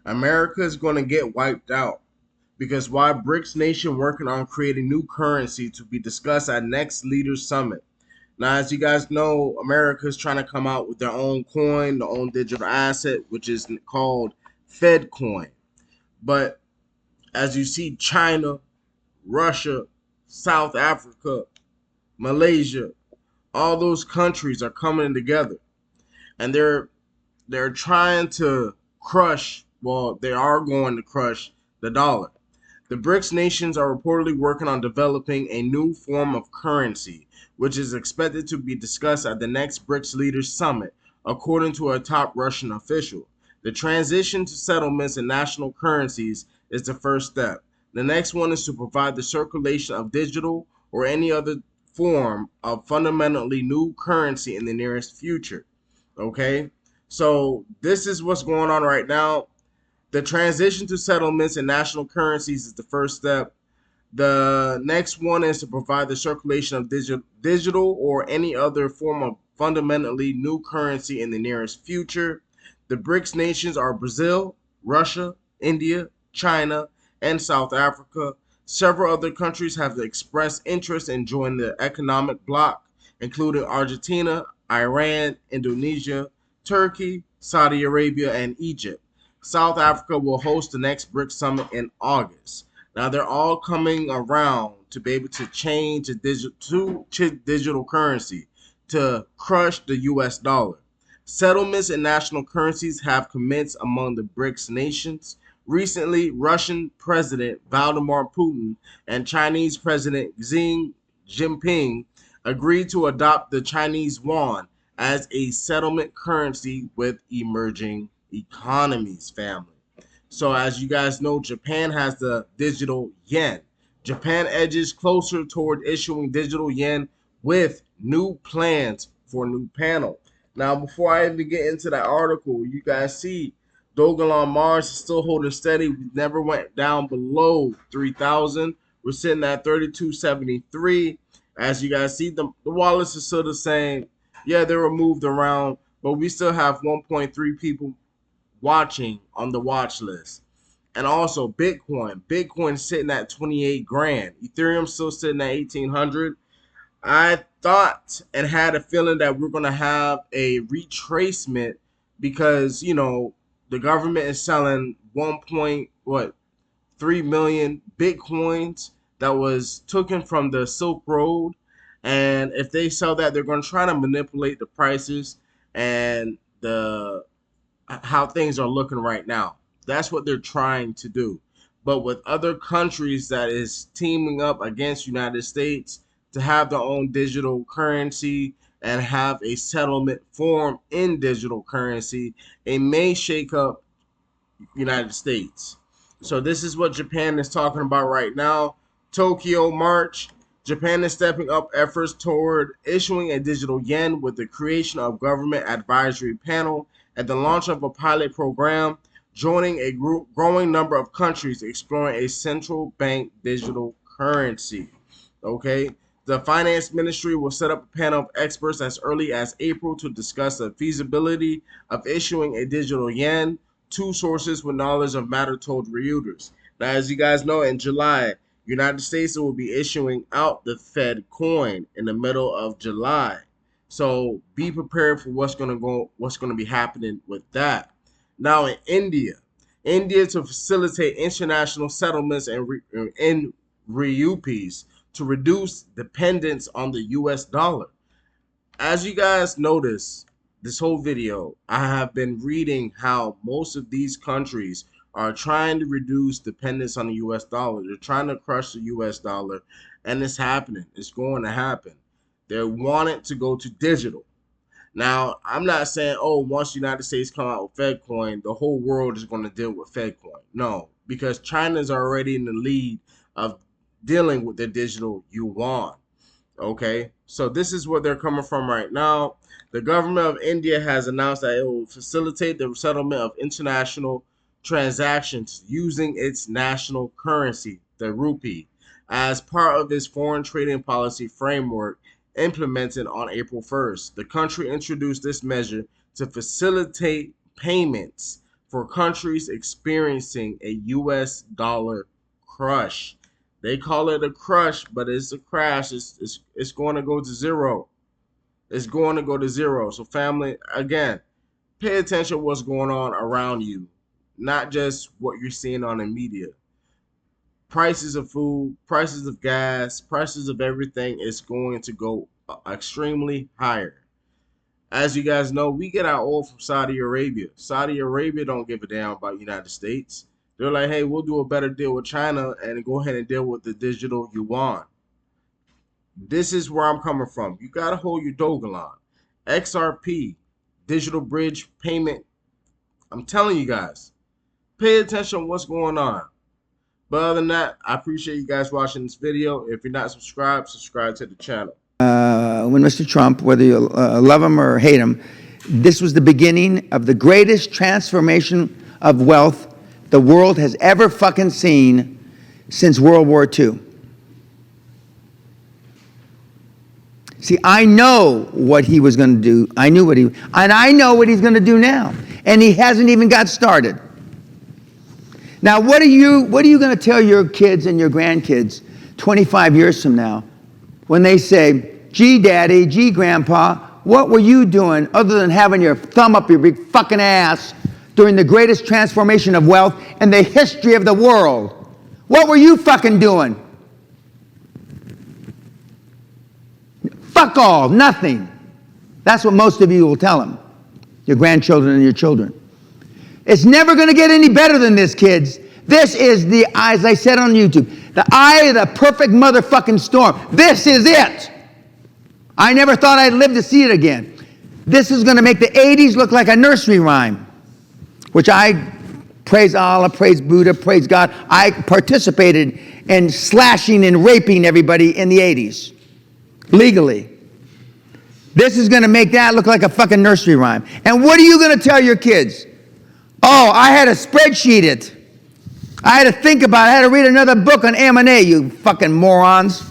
America is going to get wiped out because why Brics nation working on creating new currency to be discussed at next leaders summit. Now, as you guys know, America is trying to come out with their own coin, their own digital asset, which is called Fed coin. But as you see, China, Russia, South Africa, Malaysia, all those countries are coming together, and they're trying to crush. Well, they are going to crush the dollar. The BRICS nations are reportedly working on developing a new form of currency, which is expected to be discussed at the next BRICS Leaders Summit, according to a top Russian official. The transition to settlements and national currencies is the first step. The next one is to provide the circulation of digital or any other form of fundamentally new currency in the nearest future. Okay? So, this is what's going on right now. The transition to settlements and national currencies is the first step. The next one is to provide the circulation of digital or any other form of fundamentally new currency in the nearest future. The BRICS nations are Brazil, Russia, India, China, and South Africa. Several other countries have expressed interest in joining the economic bloc, including Argentina, Iran, Indonesia, Turkey, Saudi Arabia, and Egypt. South Africa will host the next BRICS summit in August. Now they're all coming around to be able to change to digital currency to crush the US dollar. Settlements in national currencies have commenced among the BRICS nations. Recently, Russian President Vladimir Putin and Chinese President Xi Jinping agreed to adopt the Chinese yuan as a settlement currency with emerging economies, family. So, as you guys know, Japan has the digital yen. Japan edges closer toward issuing digital yen with new plans for a new panel. Now, before I even get into that article, you guys see Dogelon Mars is still holding steady. We never went down below 3,000. We're sitting at 32.73. As you guys see, the wallets are still the same. Yeah, they were moved around, but we still have 1.3 people watching on the watch list. And also Bitcoin sitting at 28 grand. Ethereum still sitting at 1800. I thought and had a feeling that we're going to have a retracement because, the government is selling 1 point what 3 million Bitcoins that was taken from the Silk Road. And if they sell that, they're going to try to manipulate the prices and the how things are looking right now. That's what they're trying to do. But with other countries that is teaming up against United States to have their own digital currency and have a settlement form in digital currency, it may shake up United States. So this is what Japan is talking about right now. Tokyo March. Japan is stepping up efforts toward issuing a digital yen with the creation of government advisory panel and the launch of a pilot program, joining a growing number of countries exploring a central bank digital currency. Okay. The finance ministry will set up a panel of experts as early as April to discuss the feasibility of issuing a digital yen. Two sources with knowledge of matter told Reuters. Now, as you guys know, in July, United States will be issuing out the Fed coin in the middle of July. So be prepared for what's going to be happening with that. Now in India to facilitate international settlements in rupees to reduce dependence on the US dollar. As you guys notice, this whole video, I have been reading how most of these countries are trying to reduce dependence on the US dollar. They're trying to crush the US dollar, and it's happening. It's going to happen. They want it to go to digital. Now, I'm not saying, oh, once the United States come out with Fed coin, the whole world is going to deal with Fed coin. No, because China's already in the lead of dealing with the digital yuan. Okay, so this is where they're coming from right now. The government of India has announced that it will facilitate the settlement of international transactions using its national currency, the rupee, as part of its foreign trading policy framework implemented on April 1st. The country introduced this measure to facilitate payments for countries experiencing a US dollar crush. They call it a crush, but it's a crash. It's going to go to zero. It's going to go to zero. So family, again, pay attention to what's going on around you, not just what you're seeing on the media. Prices of food, prices of gas, prices of everything is going to go extremely higher. As you guys know, we get our oil from Saudi Arabia. Saudi Arabia don't give a damn about United States. They're like, hey, we'll do a better deal with China and go ahead and deal with the digital yuan. This is where I'm coming from. You got to hold your Dogelon. XRP, digital bridge payment. I'm telling you guys, pay attention to what's going on. But other than that, I appreciate you guys watching this video. If you're not subscribed, subscribe to the channel. When Mr. Trump, whether you love him or hate him, this was the beginning of the greatest transformation of wealth the world has ever fucking seen since World War II. See, I know what he was going to do. I know what he's going to do now. And he hasn't even got started. Now, what are you going to tell your kids and your grandkids 25 years from now when they say, gee, Daddy, gee, Grandpa, what were you doing other than having your thumb up your big fucking ass during the greatest transformation of wealth in the history of the world? What were you fucking doing? Fuck all, nothing. That's what most of you will tell them, your grandchildren and your children. It's never going to get any better than this, kids. This is the, as I said on YouTube, the eye of the perfect motherfucking storm. This is it. I never thought I'd live to see it again. This is going to make the 80s look like a nursery rhyme, which I praise Allah, praise Buddha, praise God. I participated in slashing and raping everybody in the 80s, legally. This is going to make that look like a fucking nursery rhyme. And what are you going to tell your kids? Oh, I had to spreadsheet it. I had to think about it. I had to read another book on M&A, you fucking morons.